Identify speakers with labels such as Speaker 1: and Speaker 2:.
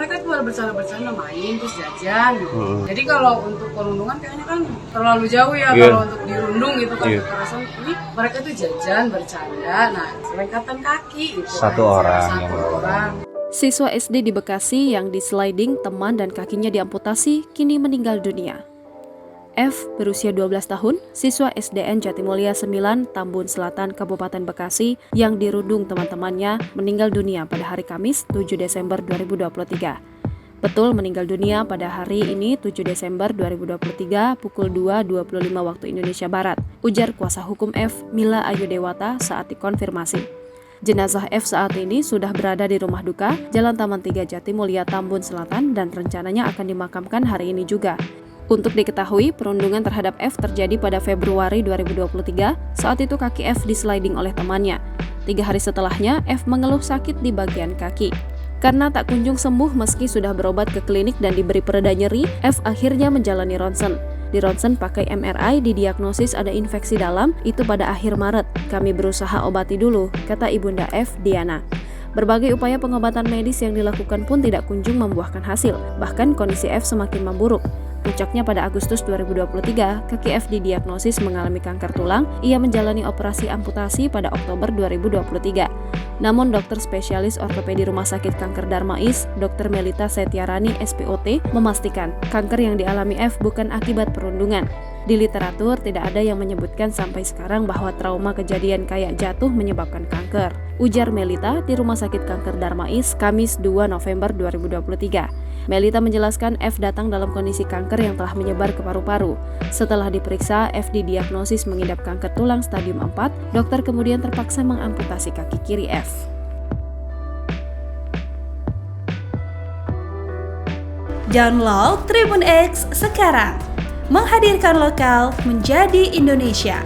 Speaker 1: mereka tuh bercanda-bercanda main terus jajan gitu. Jadi kalau untuk perundungan kayaknya kan terlalu jauh ya kalau untuk dirundung gitu kan kekerasan. Ini mereka tuh jajan bercanda, nah selengkatan kaki gitu.
Speaker 2: Satu orang.
Speaker 3: Siswa SD di Bekasi yang disliding teman dan kakinya diamputasi kini meninggal dunia. F berusia 12 tahun, siswa SDN Jatimulya 9, Tambun Selatan, Kabupaten Bekasi yang dirundung teman-temannya meninggal dunia pada hari Kamis 7 Desember 2023. Betul meninggal dunia pada hari ini 7 Desember 2023 pukul 2.25 waktu Indonesia Barat, ujar kuasa hukum F, Mila Ayu Dewata saat dikonfirmasi. Jenazah F saat ini sudah berada di rumah duka Jalan Taman 3 Jatimulya, Tambun Selatan dan rencananya akan dimakamkan hari ini juga. Untuk diketahui, perundungan terhadap F terjadi pada Februari 2023, saat itu kaki F disliding oleh temannya. 3 hari setelahnya, F mengeluh sakit di bagian kaki. Karena tak kunjung sembuh meski sudah berobat ke klinik dan diberi pereda nyeri, F akhirnya menjalani ronsen. Di ronsen pakai MRI, didiagnosis ada infeksi dalam, itu pada akhir Maret. Kami berusaha obati dulu, kata ibunda F, Diana. Berbagai upaya pengobatan medis yang dilakukan pun tidak kunjung membuahkan hasil, bahkan kondisi F semakin memburuk. Puncaknya pada Agustus 2023, kaki F didiagnosis mengalami kanker tulang. Ia menjalani operasi amputasi pada Oktober 2023. Namun dokter spesialis ortopedi Rumah Sakit Kanker Darmais, Dr. Melita Setiarani SPOT, memastikan kanker yang dialami F bukan akibat perundungan. Di literatur tidak ada yang menyebutkan sampai sekarang bahwa trauma kejadian kayak jatuh menyebabkan kanker, ujar Melita di Rumah Sakit Kanker Darmais, Kamis 2 November 2023. Melita menjelaskan F datang dalam kondisi kanker yang telah menyebar ke paru-paru. Setelah diperiksa, F didiagnosis mengidap kanker tulang stadium 4, dokter kemudian terpaksa mengamputasi kaki kiri F.
Speaker 4: Download Tribun X sekarang, menghadirkan lokal menjadi Indonesia.